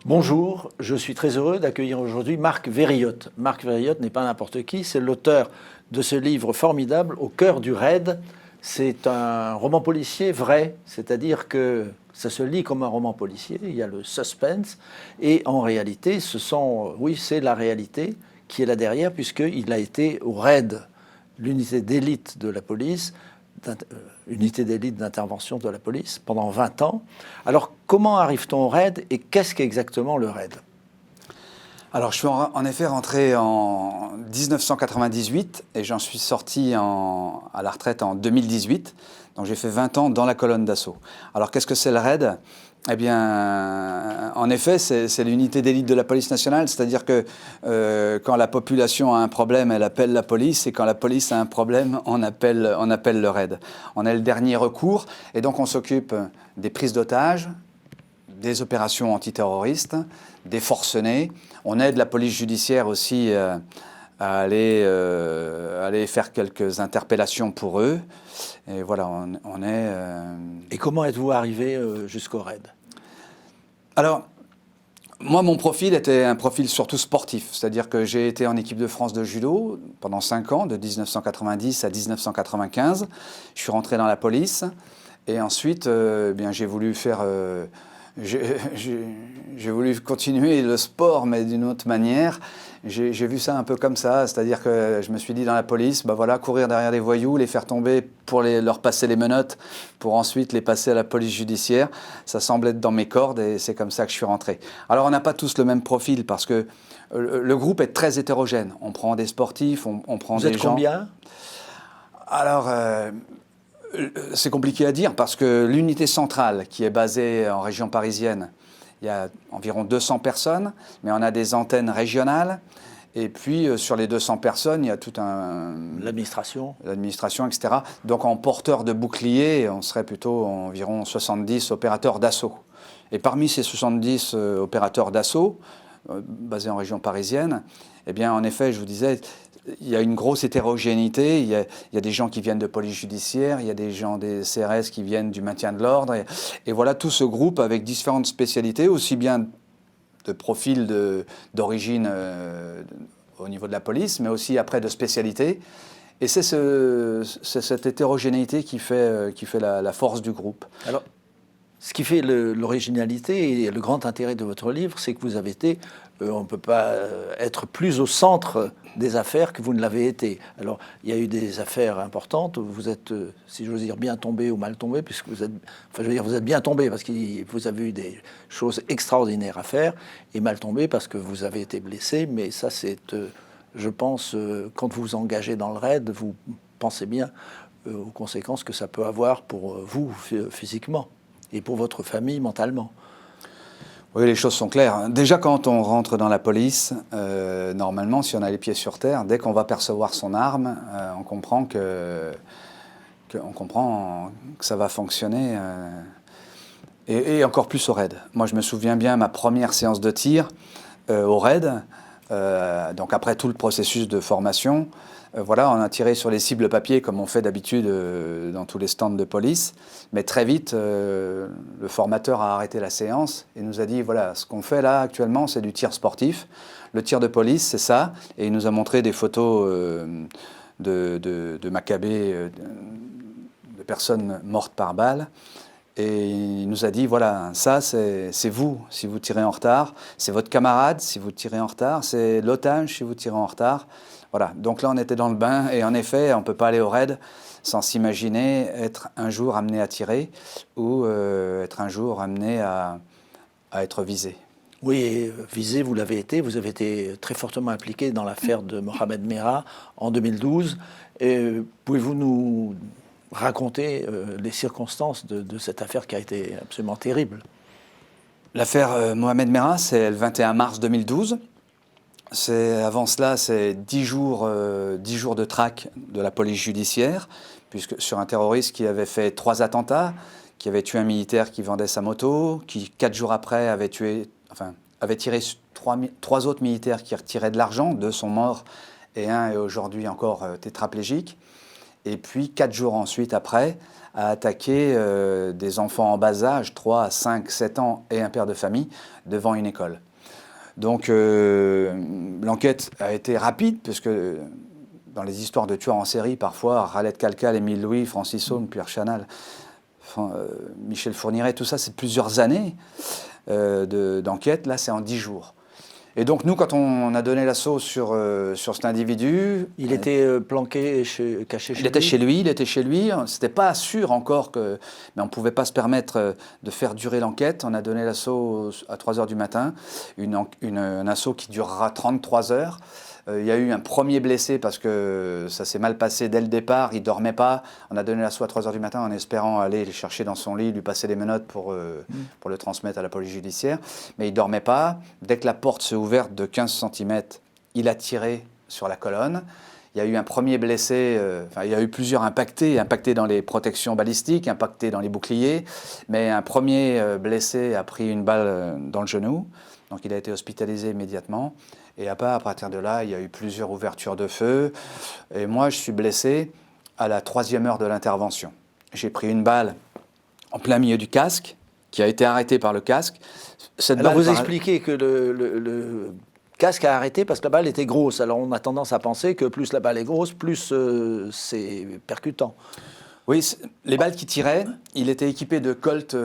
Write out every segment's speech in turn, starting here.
Bonjour, je suis très heureux d'accueillir aujourd'hui Marc Verriot. Marc Verriot n'est pas n'importe qui, c'est l'auteur de ce livre formidable, Au cœur du raid. C'est un roman policier vrai, c'est-à-dire que ça se lit comme un roman policier, il y a le suspense, et en réalité, c'est la réalité qui est là derrière, puisqu'il a été au raid, l'unité d'élite de la police, unité d'élite d'intervention de la police pendant 20 ans. Alors, comment arrive-t-on au raid et qu'est-ce qu'est exactement le raid? Alors, je suis en effet rentré en 1998 et j'en suis sorti à la retraite en 2018. Donc, j'ai fait 20 ans dans la colonne d'assaut. Alors, qu'est-ce que c'est le raid? Eh bien, en effet, c'est l'unité d'élite de la police nationale, c'est-à-dire que quand la population a un problème, elle appelle la police, et quand la police a un problème, on appelle le raid. On est le dernier recours, et donc on s'occupe des prises d'otages, des opérations antiterroristes, des forcenés. On aide la police judiciaire aussi à aller faire quelques interpellations pour eux. Et voilà, on est... Et comment êtes-vous arrivé jusqu'au raid? Alors, moi, mon profil était un profil surtout sportif. C'est-à-dire que j'ai été en équipe de France de judo pendant 5 ans, de 1990 à 1995. Je suis rentré dans la police. Et ensuite, j'ai voulu faire... J'ai voulu continuer le sport, mais d'une autre manière. J'ai vu ça un peu comme ça, c'est-à-dire que je me suis dit dans la police, courir derrière les voyous, les faire tomber pour leur passer les menottes, pour ensuite les passer à la police judiciaire. Ça semble être dans mes cordes et c'est comme ça que je suis rentré. Alors on n'a pas tous le même profil parce que le groupe est très hétérogène. On prend des sportifs, on prend des gens... Vous êtes combien? Alors... c'est compliqué à dire parce que l'unité centrale qui est basée en région parisienne, il y a environ 200 personnes, mais on a des antennes régionales. Et puis, sur les 200 personnes, il y a tout un... L'administration, etc. Donc, en porteur de bouclier, on serait plutôt environ 70 opérateurs d'assaut. Et parmi ces 70 opérateurs d'assaut, basés en région parisienne, eh bien, en effet, je vous disais... Il y a une grosse hétérogénéité, il y a des gens qui viennent de police judiciaire, il y a des gens des CRS qui viennent du maintien de l'ordre. Et voilà tout ce groupe avec différentes spécialités, aussi bien de profil d'origine au niveau de la police, mais aussi après de spécialité. Et c'est cette hétérogénéité qui fait la force du groupe. Alors, ce qui fait l'originalité et le grand intérêt de votre livre, c'est que vous avez été, on ne peut pas être plus au centre des affaires que vous ne l'avez été. Alors, il y a eu des affaires importantes, vous êtes, si j'ose dire, bien tombé ou mal tombé, puisque vous êtes, vous êtes bien tombé parce que vous avez eu des choses extraordinaires à faire, et mal tombé parce que vous avez été blessé, mais ça c'est, je pense, quand vous vous engagez dans le raid, vous pensez bien aux conséquences que ça peut avoir pour vous physiquement et pour votre famille mentalement. Oui, les choses sont claires. Déjà, quand on rentre dans la police, normalement, si on a les pieds sur terre, dès qu'on va percevoir son arme, on comprend que ça va fonctionner. Et encore plus au raid. Moi, je me souviens bien ma première séance de tir au raid, donc après tout le processus de formation. On a tiré sur les cibles papier comme on fait d'habitude dans tous les stands de police. Mais très vite, le formateur a arrêté la séance et nous a dit, voilà, ce qu'on fait là actuellement, c'est du tir sportif. Le tir de police, c'est ça. Et il nous a montré des photos de macabées, de personnes mortes par balle. Et il nous a dit, voilà, ça c'est vous si vous tirez en retard, c'est votre camarade si vous tirez en retard, c'est l'otage si vous tirez en retard. Voilà, donc là on était dans le bain et en effet on ne peut pas aller au raid sans s'imaginer être un jour amené à tirer ou être un jour amené à être visé. Oui, et visé, vous l'avez été. Vous avez été très fortement impliqué dans l'affaire de Mohamed Merah en 2012. Pouvez-vous nous raconter les circonstances de cette affaire qui a été absolument terrible? L'affaire Mohamed Merah, c'est le 21 mars 2012. Avant cela, c'est 10 jours de traque de la police judiciaire, puisque sur un terroriste qui avait fait 3 attentats, qui avait tué un militaire qui vendait sa moto, qui 4 jours après avait tiré 3 autres militaires qui retiraient de l'argent, 2 sont morts et un est aujourd'hui encore tétraplégique. et puis 4 jours ensuite après, a attaqué des enfants en bas âge, 3, 5, 7 ans, et un père de famille, devant une école. Donc l'enquête a été rapide, puisque dans les histoires de tueurs en série, parfois, Khaled Kalkal, Émile Louis, Francis Saulne, Pierre Chanal, Michel Fourniret, tout ça, c'est plusieurs années d'enquête. Là, c'est en 10 jours. Et donc, nous, quand on a donné l'assaut sur cet individu... Il était planqué, caché chez lui. Il était chez lui. C'était pas sûr encore mais on ne pouvait pas se permettre de faire durer l'enquête. On a donné l'assaut à 3 heures du matin, un assaut qui durera 33 heures. Il y a eu un premier blessé parce que ça s'est mal passé dès le départ, il ne dormait pas. On a donné l'assaut à 3 heures du matin en espérant aller le chercher dans son lit, lui passer les menottes pour le transmettre à la police judiciaire. Mais il ne dormait pas. Dès que la porte s'est ouverte de 15 cm, il a tiré sur la colonne. Il y a eu un premier blessé, il y a eu plusieurs impactés dans les protections balistiques, impactés dans les boucliers. Mais un premier blessé a pris une balle dans le genou. Donc il a été hospitalisé immédiatement. Et à partir de là, il y a eu plusieurs ouvertures de feu. Et moi, je suis blessé à la 3e heure de l'intervention. J'ai pris une balle en plein milieu du casque, qui a été arrêtée par le casque. Alors vous expliquez que le casque a arrêté parce que la balle était grosse. Alors on a tendance à penser que plus la balle est grosse, plus c'est percutant. Oui, les balles qui tiraient, il était équipé de Colt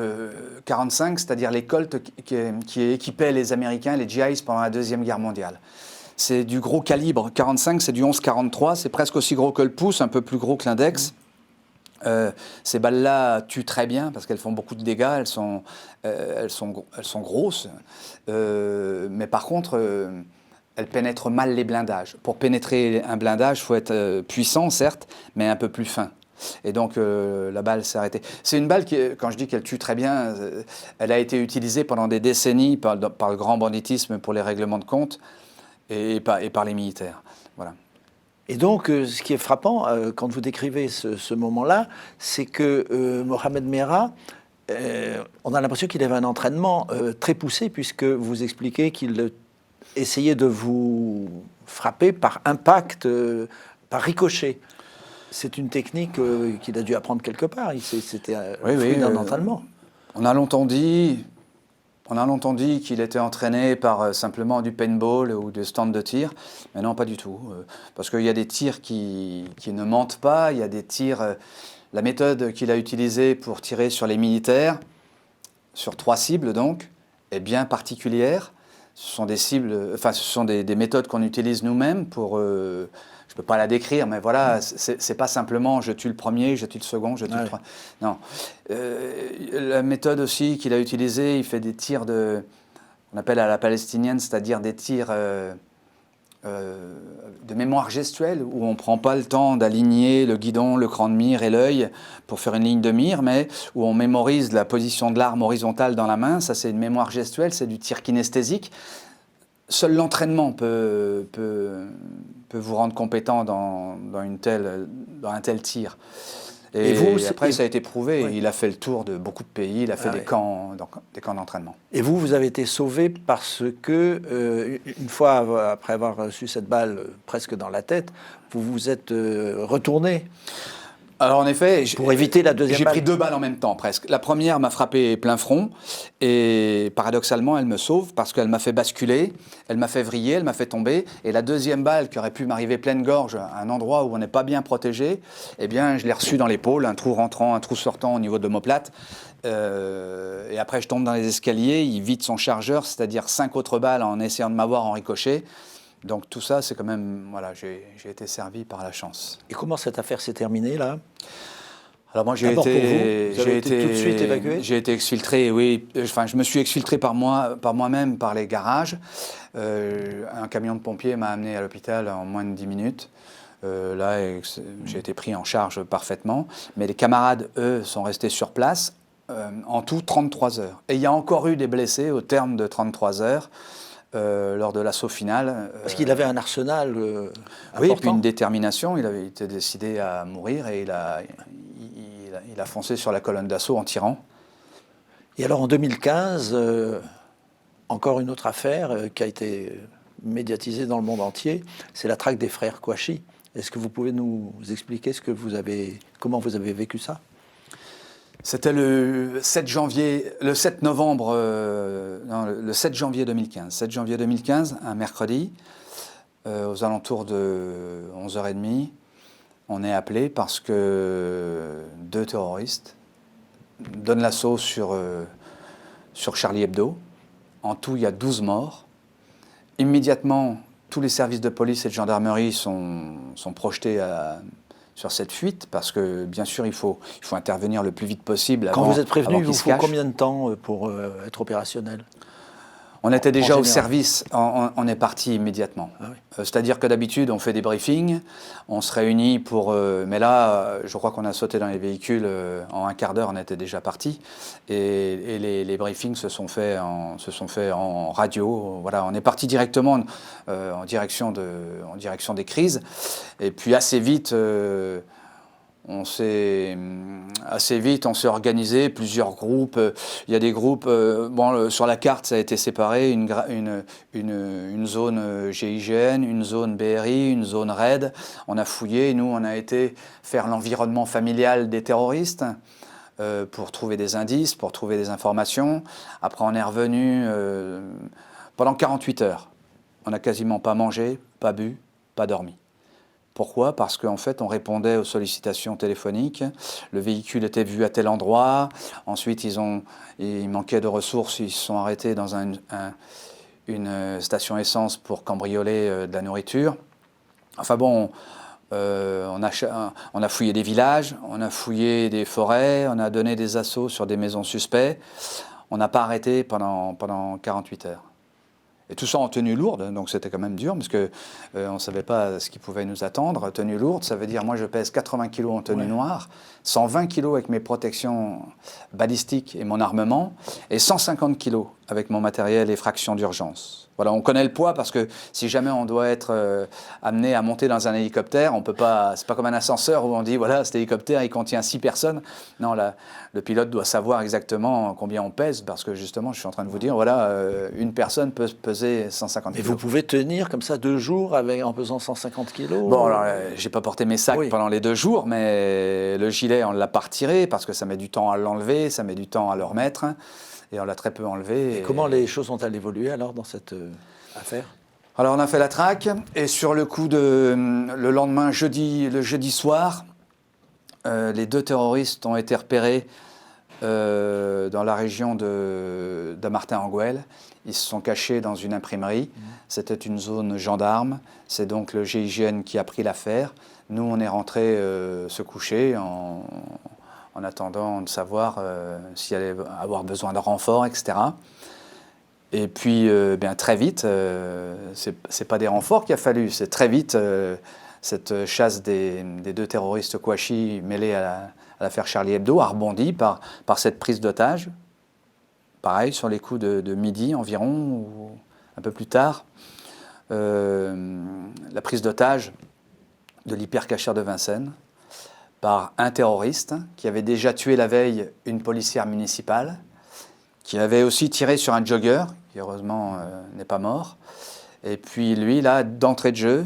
45, c'est-à-dire les Colt qui équipaient les Américains, les GIs, pendant la Deuxième Guerre mondiale. C'est du gros calibre. 45, c'est du 11-43, c'est presque aussi gros que le pouce, un peu plus gros que l'index. Ces balles-là tuent très bien parce qu'elles font beaucoup de dégâts, elles sont grosses. Mais par contre, elles pénètrent mal les blindages. Pour pénétrer un blindage, il faut être puissant, certes, mais un peu plus fin. Et donc la balle s'est arrêtée. C'est une balle qui, quand je dis qu'elle tue très bien, elle a été utilisée pendant des décennies par le grand banditisme pour les règlements de compte et par les militaires. Voilà. Et donc, ce qui est frappant, quand vous décrivez ce moment-là, c'est que Mohamed Merah, on a l'impression qu'il avait un entraînement très poussé, puisque vous expliquez qu'il essayait de vous frapper par impact, par ricochet. C'est une technique qu'il a dû apprendre quelque part. C'était le fruit d'un entraînement. On a longtemps dit qu'il était entraîné par simplement du paintball ou des stands de tir, mais non, pas du tout. Parce qu'il y a des tirs qui ne mentent pas, il y a des tirs... la méthode qu'il a utilisée pour tirer sur les militaires, sur 3 cibles donc, est bien particulière. Ce sont des cibles, ce sont des méthodes qu'on utilise nous-mêmes pour... je ne peux pas la décrire, mais voilà, c'est pas simplement je tue le premier, je tue le second, je tue le troisième. Non. La méthode aussi qu'il a utilisée, il fait des tirs on appelle à la palestinienne, c'est-à-dire des tirs de mémoire gestuelle, où on ne prend pas le temps d'aligner le guidon, le cran de mire et l'œil pour faire une ligne de mire, mais où on mémorise la position de l'arme horizontale dans la main. Ça, c'est une mémoire gestuelle, c'est du tir kinesthésique. Seul l'entraînement peut vous rendre compétent dans un tel tir. Et après, ça a été prouvé. Oui. Il a fait le tour de beaucoup de pays. Il a fait des camps d'entraînement. Et vous avez été sauvé parce que, une fois après avoir reçu cette balle presque dans la tête, vous vous êtes retourné. Alors en effet, pour éviter la deuxième balle. J'ai pris 2 balles en même temps presque. La première m'a frappé plein front et paradoxalement elle me sauve parce qu'elle m'a fait basculer, elle m'a fait vriller, elle m'a fait tomber. Et la deuxième balle qui aurait pu m'arriver pleine gorge à un endroit où on n'est pas bien protégé, eh bien je l'ai reçue dans l'épaule, un trou rentrant, un trou sortant au niveau de l'omoplate. Et après je tombe dans les escaliers, il vide son chargeur, c'est-à-dire 5 autres balles en essayant de m'avoir en ricochet. Donc tout ça, c'est quand même... Voilà, j'ai été servi par la chance. Et comment cette affaire s'est terminée, là ? Alors moi, j'ai été tout de suite évacué ? J'ai été exfiltré, oui. Enfin, je me suis exfiltré par moi-même, par les garages. Un camion de pompiers m'a amené à l'hôpital en moins de 10 minutes. Là, j'ai été pris en charge parfaitement. Mais les camarades, eux, sont restés sur place. En tout, 33 heures. Et il y a encore eu des blessés au terme de 33 heures. Lors de l'assaut final. Parce qu'il avait un arsenal important. Oui, et puis une détermination. Il avait été décidé à mourir et il a foncé sur la colonne d'assaut en tirant. Et alors en 2015, encore une autre affaire qui a été médiatisée dans le monde entier, c'est la traque des frères Kouachi. Est-ce que vous pouvez nous expliquer comment vous avez vécu ça? C'était le 7 janvier, le 7 novembre, non, le 7 janvier 2015. 7 janvier 2015, un mercredi, aux alentours de 11h30, on est appelé parce que 2 terroristes donnent l'assaut sur Charlie Hebdo. En tout, il y a 12 morts. Immédiatement, tous les services de police et de gendarmerie sont projetés sur cette fuite, parce que bien sûr il faut intervenir le plus vite possible. Quand vous êtes prévenu, il vous faut cache. combien de temps pour être opérationnel? On était déjà au général. service, on est parti immédiatement. Ah oui. C'est-à-dire que d'habitude, on fait des briefings, on se réunit pour... mais là, je crois qu'on a sauté dans les véhicules, en un quart d'heure, on était déjà parti. Et les briefings se sont faits en radio. Voilà, on est parti directement en direction des crises. Et puis assez vite... on s'est organisé, plusieurs groupes. Il y a des groupes, sur la carte ça a été séparé, une zone GIGN, une zone BRI, une zone RAID. On a fouillé, nous on a été faire l'environnement familial des terroristes pour trouver des indices, pour trouver des informations. Après on est revenu pendant 48 heures. On n'a quasiment pas mangé, pas bu, pas dormi. Pourquoi? Parce qu'en fait, on répondait aux sollicitations téléphoniques. Le véhicule était vu à tel endroit. Ensuite, il manquait de ressources. Ils se sont arrêtés dans une station essence pour cambrioler de la nourriture. Enfin bon, on a fouillé des villages, on a fouillé des forêts, on a donné des assauts sur des maisons suspectes. On n'a pas arrêté pendant 48 heures. Et tout ça en tenue lourde, donc c'était quand même dur, parce qu'on ne savait pas ce qui pouvait nous attendre. Tenue lourde, ça veut dire, moi je pèse 80 kg en tenue noire, 120 kg avec mes protections balistiques et mon armement, et 150 kg avec mon matériel et fraction d'urgence. Voilà, on connaît le poids parce que si jamais on doit être amené à monter dans un hélicoptère, on peut pas. C'est pas comme un ascenseur où on dit voilà, cet hélicoptère il contient 6 personnes. Non, là, le pilote doit savoir exactement combien on pèse, parce que justement, je suis en train de vous dire voilà, une personne peut peser 150 kg. Et vous pouvez tenir comme ça 2 jours en pesant 150 kg? Bon, alors, j'ai pas porté mes sacs pendant les 2 jours, mais le gilet, on l'a pas retiré parce que ça met du temps à l'enlever, ça met du temps à le remettre. Et on l'a très peu enlevé. Et comment les choses ont-elles évolué alors dans cette affaire? Alors on a fait la traque, et sur le coup le lendemain, le jeudi soir, les 2 terroristes ont été repérés dans la région de Martin-en-Gouel. Ils se sont cachés dans une imprimerie. C'était une zone gendarme. C'est donc le GIGN qui a pris l'affaire. Nous, on est rentrés se coucher en attendant de savoir s'il allait avoir besoin de renforts, etc. Et puis, très vite, c'est pas des renforts qu'il a fallu, c'est très vite cette chasse des 2 terroristes Kouachi mêlés à l'affaire Charlie Hebdo a rebondi par cette prise d'otage. Pareil, sur les coups de midi environ, ou un peu plus tard, la prise d'otage de l'hypercachère de Vincennes par un terroriste qui avait déjà tué la veille une policière municipale, qui avait aussi tiré sur un jogger, qui heureusement n'est pas mort. Et puis lui, là, d'entrée de jeu,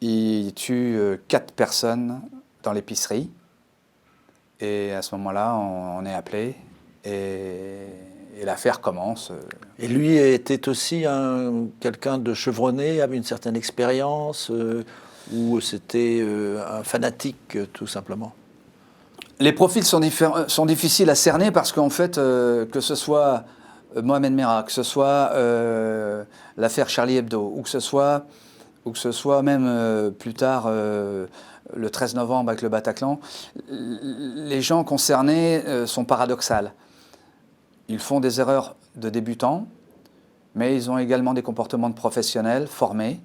il tue 4 personnes dans l'épicerie. Et à ce moment-là, on est appelé et l'affaire commence. Et lui était aussi quelqu'un de chevronné, avait une certaine expérience, ou c'était un fanatique tout simplement? Les profils sont difficiles à cerner parce qu'en fait, que ce soit Mohamed Merah, que ce soit l'affaire Charlie Hebdo, ou que ce soit même plus tard le 13 novembre avec le Bataclan, les gens concernés sont paradoxales. Ils font des erreurs de débutants, mais ils ont également des comportements de professionnels formés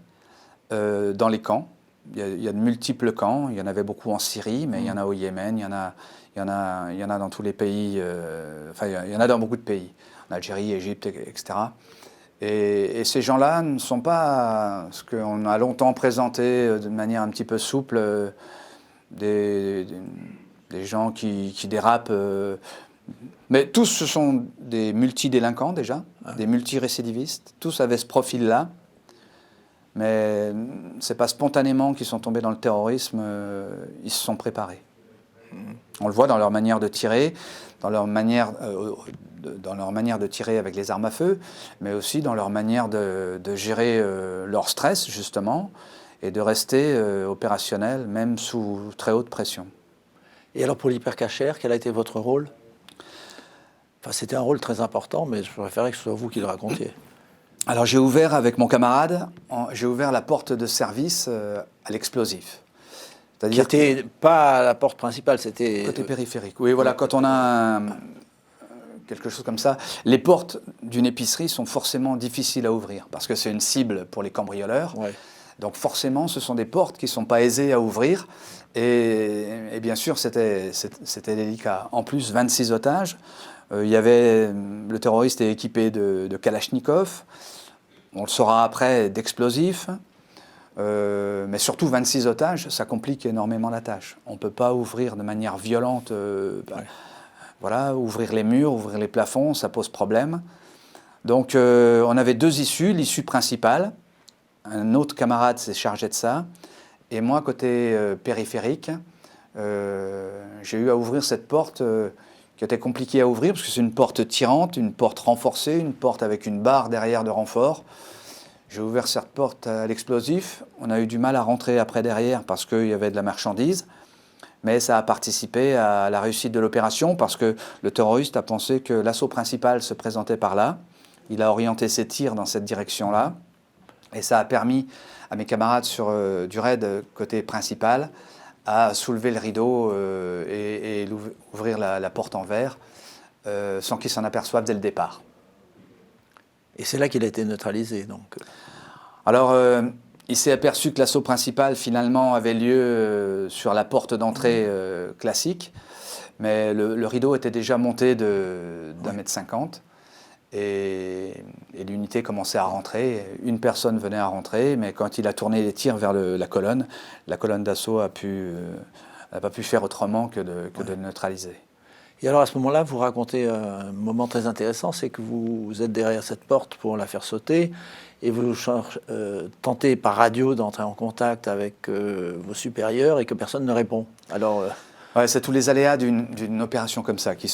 dans les camps. Il y a de multiples camps, il y en avait beaucoup en Syrie, mais il y en a au Yémen, il y en a dans tous les pays, il y en a dans beaucoup de pays, en Algérie, Égypte, etc. Et ces gens-là ne sont pas ce qu'on a longtemps présenté de manière un petit peu souple, des gens qui dérapent. Mais tous, ce sont des multidélinquants déjà, des multirécidivistes, tous avaient ce profil-là. Mais ce n'est pas spontanément qu'ils sont tombés dans le terrorisme, ils se sont préparés. On le voit dans leur manière de tirer, dans leur manière de tirer avec les armes à feu, mais aussi dans leur manière de gérer leur stress, justement, et de rester opérationnel, même sous très haute pression. Et alors pour l'hypercachère, quel a été votre rôle? Enfin, c'était un rôle très important, mais je préférais que ce soit vous qui le racontiez. Alors j'ai ouvert avec mon camarade, j'ai ouvert la porte de service à l'explosif. Qui n'était pas la porte principale, c'était... Côté périphérique. Oui, voilà, quand on a quelque chose comme ça, les portes d'une épicerie sont forcément difficiles à ouvrir, parce que c'est une cible pour les cambrioleurs. Ouais. Donc forcément, ce sont des portes qui ne sont pas aisées à ouvrir. Et bien sûr, c'était délicat. En plus, 26 otages. Le terroriste est équipé de Kalachnikov. On le saura après, d'explosifs. Mais surtout 26 otages, ça complique énormément la tâche. On ne peut pas ouvrir de manière violente, voilà, ouvrir les murs, ouvrir les plafonds, ça pose problème. Donc on avait deux issues, l'issue principale, un autre camarade s'est chargé de ça, et moi côté périphérique, j'ai eu à ouvrir cette porte qui était compliquée à ouvrir, parce que c'est une porte tirante, une porte renforcée, une porte avec une barre derrière de renfort. J'ai ouvert cette porte à l'explosif. On a eu du mal à rentrer après derrière parce qu'il y avait de la marchandise. Mais ça a participé à la réussite de l'opération parce que le terroriste a pensé que l'assaut principal se présentait par là. Il a orienté ses tirs dans cette direction-là. Et ça a permis à mes camarades du raid côté principal à soulever le rideau et ouvrir la porte en verre sans qu'ils s'en aperçoivent dès le départ. Et c'est là qu'il a été neutralisé, donc. Alors, il s'est aperçu que l'assaut principal, finalement, avait lieu sur la porte d'entrée classique, mais le rideau était déjà monté d'1,50 m, et l'unité commençait à rentrer. Une personne venait à rentrer, mais quand il a tourné les tirs vers la colonne d'assaut n'a pas pu faire autrement que de neutraliser. Et alors à ce moment-là, vous racontez un moment très intéressant, c'est que vous êtes derrière cette porte pour la faire sauter et vous tentez par radio d'entrer en contact avec vos supérieurs et que personne ne répond. Alors, ouais, c'est tous les aléas d'une opération comme ça qui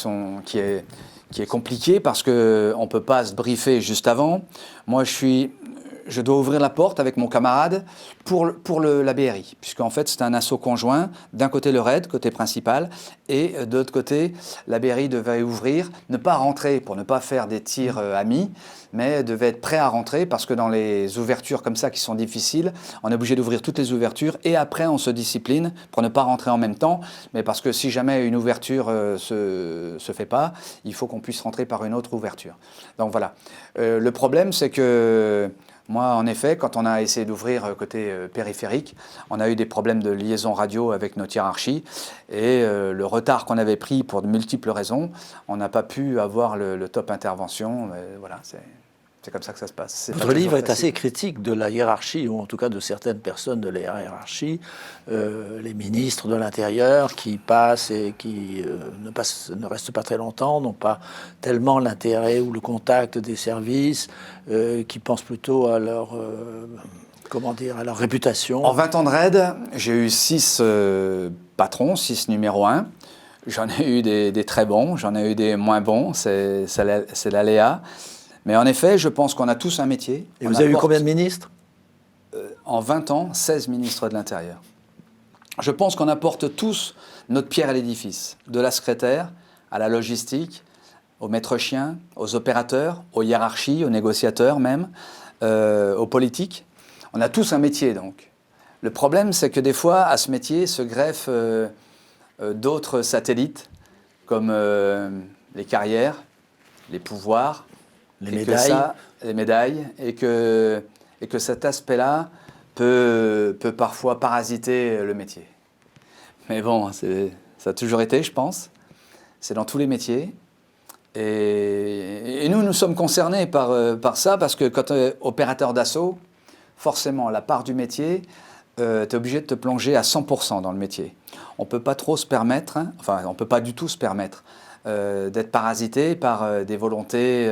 est compliquée parce qu'on ne peut pas se briefer juste avant. Moi, je dois ouvrir la porte avec mon camarade pour la BRI, puisqu'en fait c'est un assaut conjoint, d'un côté le raid, côté principal, et de l'autre côté la BRI devait ouvrir, ne pas rentrer pour ne pas faire des tirs amis, mais devait être prêt à rentrer parce que dans les ouvertures comme ça qui sont difficiles, on est obligé d'ouvrir toutes les ouvertures et après on se discipline pour ne pas rentrer en même temps, mais parce que si jamais une ouverture se fait pas, il faut qu'on puisse rentrer par une autre ouverture. Donc voilà. Le problème c'est que moi, en effet, quand on a essayé d'ouvrir côté périphérique, on a eu des problèmes de liaison radio avec notre hiérarchie et le retard qu'on avait pris pour de multiples raisons, on n'a pas pu avoir le top intervention. Mais voilà, c'est comme ça que ça se passe. Votre livre est assez critique de la hiérarchie, ou en tout cas de certaines personnes de la hiérarchie, les ministres de l'Intérieur qui passent et qui ne restent pas très longtemps, n'ont pas tellement l'intérêt ou le contact des services, qui pensent plutôt à leur, à leur réputation. En 20 ans de raid, j'ai eu 6 patrons, 6 numéro 1. J'en ai eu des très bons, j'en ai eu des moins bons, c'est l'aléa. Mais en effet, je pense qu'on a tous un métier. Et vous avez eu combien de ministres? En 20 ans, 16 ministres de l'Intérieur. Je pense qu'on apporte tous notre pierre à l'édifice, de la secrétaire à la logistique, aux maîtres chiens, aux opérateurs, aux hiérarchies, aux négociateurs même, aux politiques. On a tous un métier donc. Le problème, c'est que des fois, à ce métier se greffent d'autres satellites, comme les carrières, les pouvoirs, les médailles, et que cet aspect-là peut parfois parasiter le métier. Mais bon, ça a toujours été, je pense. C'est dans tous les métiers. Et nous sommes concernés par ça, parce que quand tu es opérateur d'assaut, forcément, la part du métier, tu es obligé de te plonger à 100% dans le métier. On ne peut pas trop se permettre, on ne peut pas du tout se permettre d'être parasité par des volontés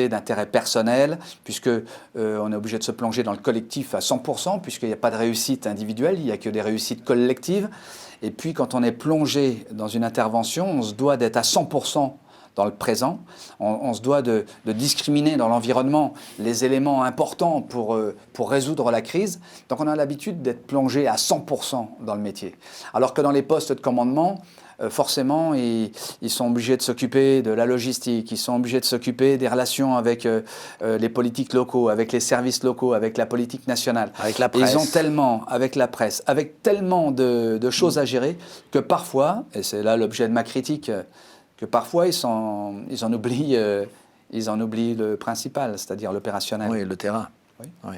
d'intérêt personnel, puisque on est obligé de se plonger dans le collectif à 100%, puisqu'il n'y a pas de réussite individuelle, il n'y a que des réussites collectives. Et puis quand on est plongé dans une intervention, on se doit d'être à 100% dans le présent, on se doit de discriminer dans l'environnement les éléments importants pour résoudre la crise. Donc on a l'habitude d'être plongé à 100% dans le métier. Alors que dans les postes de commandement, forcément, ils sont obligés de s'occuper de la logistique, ils sont obligés de s'occuper des relations avec les politiques locaux, avec les services locaux, avec la politique nationale. Avec la presse. Ils ont tellement, avec la presse, avec tellement de choses à gérer que parfois, et c'est là l'objet de ma critique, que parfois ils en oublient le principal, c'est-à-dire l'opérationnel. Oui, le terrain. Oui. Oui.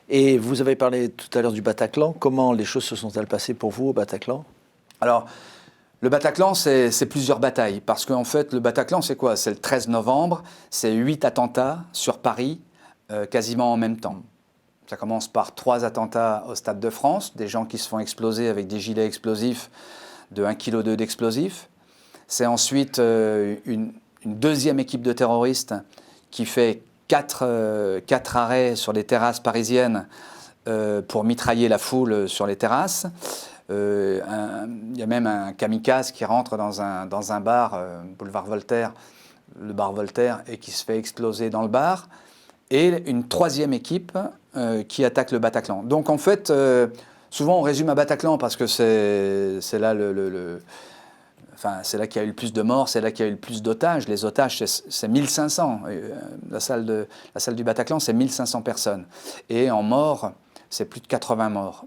Et vous avez parlé tout à l'heure du Bataclan. Comment les choses se sont-elles passées pour vous au Bataclan? Alors, le Bataclan, c'est plusieurs batailles. Parce qu'en fait, le Bataclan, c'est quoi? C'est le 13 novembre, c'est 8 attentats sur Paris, quasiment en même temps. Ça commence par 3 attentats au Stade de France, des gens qui se font exploser avec des gilets explosifs de 1,2 kg d'explosifs. C'est ensuite une deuxième équipe de terroristes qui fait 4 arrêts sur les terrasses parisiennes pour mitrailler la foule sur les terrasses. Il y a même un kamikaze qui rentre dans un bar, boulevard Voltaire, le bar Voltaire, et qui se fait exploser dans le bar. Et une troisième équipe qui attaque le Bataclan. Donc en fait, souvent on résume à Bataclan parce que c'est là c'est là qu'il y a eu le plus de morts, c'est là qu'il y a eu le plus d'otages. Les otages, c'est 1500. La salle du Bataclan, c'est 1500 personnes. Et en morts, c'est plus de 80 morts.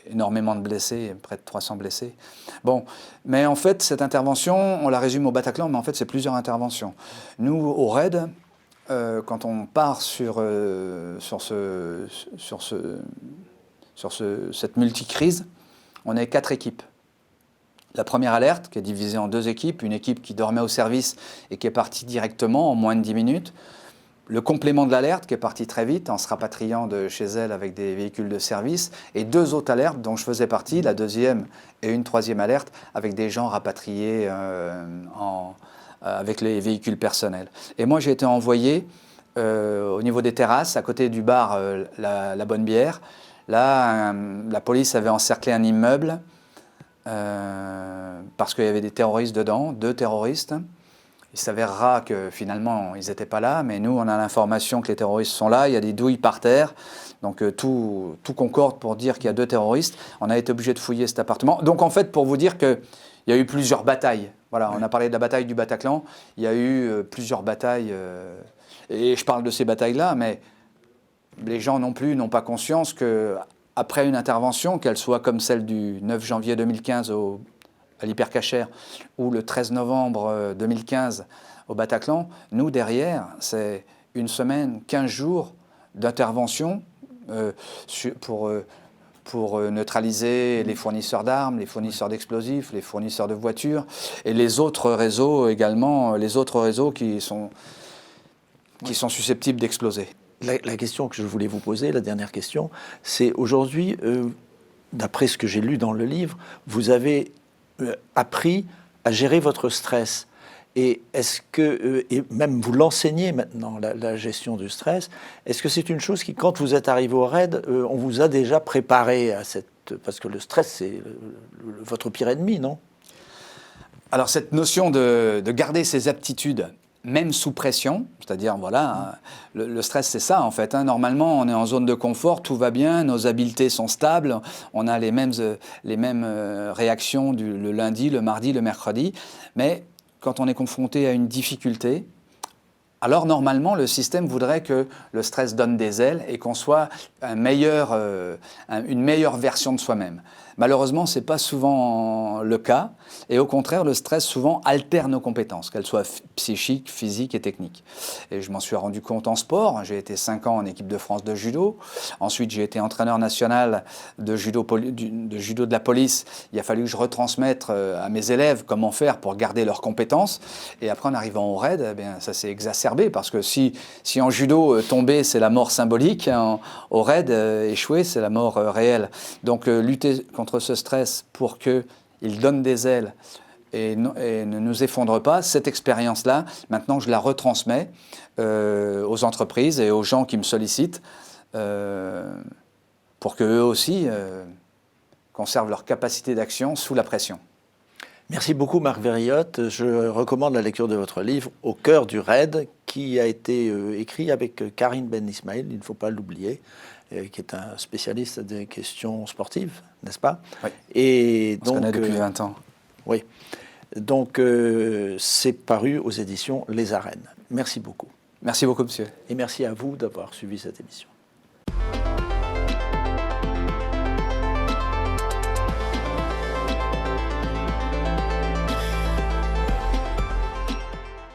Énormément de blessés, près de 300 blessés. Bon, mais en fait, cette intervention, on la résume au Bataclan, mais en fait, c'est plusieurs interventions. Nous, au RAID, quand on part sur cette multicrise, on est 4 équipes. La première alerte, qui est divisée en 2 équipes, une équipe qui dormait au service et qui est partie directement en moins de 10 minutes. Le complément de l'alerte, qui est parti très vite en se rapatriant de chez elle avec des véhicules de service, et 2 autres alertes dont je faisais partie, la deuxième et une troisième alerte, avec des gens rapatriés avec les véhicules personnels. Et moi, j'ai été envoyé au niveau des terrasses, à côté du bar la Bonne Bière. Là, la police avait encerclé un immeuble parce qu'il y avait des terroristes dedans, 2 terroristes. Il s'avérera que finalement, ils n'étaient pas là, mais nous, on a l'information que les terroristes sont là, il y a des douilles par terre, donc tout concorde pour dire qu'il y a 2 terroristes. On a été obligé de fouiller cet appartement. Donc en fait, pour vous dire qu'il y a eu plusieurs batailles. Voilà, on a parlé de la bataille du Bataclan, il y a eu plusieurs batailles, et je parle de ces batailles-là, mais les gens non plus n'ont pas conscience qu'après une intervention, qu'elle soit comme celle du 9 janvier 2015 à l'Hypercacher, ou le 13 novembre 2015 au Bataclan, nous, derrière, c'est une semaine, 15 jours d'intervention pour neutraliser les fournisseurs d'armes, les fournisseurs d'explosifs, les fournisseurs de voitures, et les autres réseaux également, qui sont susceptibles d'exploser. La question que je voulais vous poser, la dernière question, c'est aujourd'hui, d'après ce que j'ai lu dans le livre, vous avez appris à gérer votre stress. Et est-ce que, et même vous l'enseignez maintenant, la gestion du stress, est-ce que c'est une chose qui, quand vous êtes arrivé au RAID, on vous a déjà préparé à cette... Parce que le stress, c'est votre pire ennemi, non? Alors cette notion de garder ses aptitudes, même sous pression, c'est-à-dire, voilà, le stress, c'est ça, en fait. Normalement, on est en zone de confort, tout va bien, nos habiletés sont stables, on a les mêmes réactions le lundi, le mardi, le mercredi. Mais quand on est confronté à une difficulté, alors normalement, le système voudrait que le stress donne des ailes et qu'on soit une meilleure version de soi-même. Malheureusement, ce n'est pas souvent le cas. Et au contraire, le stress souvent altère nos compétences, qu'elles soient psychiques, physiques et techniques. Et je m'en suis rendu compte en sport. J'ai été 5 ans en équipe de France de judo. Ensuite, j'ai été entraîneur national de judo de la police. Il a fallu que je retransmette à mes élèves comment faire pour garder leurs compétences. Et après, en arrivant au RAID, eh bien, ça s'est exacerbé. Parce que si en judo, tomber, c'est la mort symbolique, au RAID, échouer, c'est la mort réelle. Donc, lutter contre ce stress pour qu'il donne des ailes et ne nous effondre pas. Cette expérience-là, maintenant, je la retransmets aux entreprises et aux gens qui me sollicitent pour qu'eux aussi conservent leur capacité d'action sous la pression. Merci beaucoup Marc Verriotte. Je recommande la lecture de votre livre « Au cœur du raid » qui a été écrit avec Karine Ben Ismail, il ne faut pas l'oublier, qui est un spécialiste des questions sportives, n'est-ce pas? Oui. Et on se connaît depuis 20 ans. Oui. Donc c'est paru aux éditions Les Arènes. Merci beaucoup. Merci beaucoup, monsieur. Et merci à vous d'avoir suivi cette émission.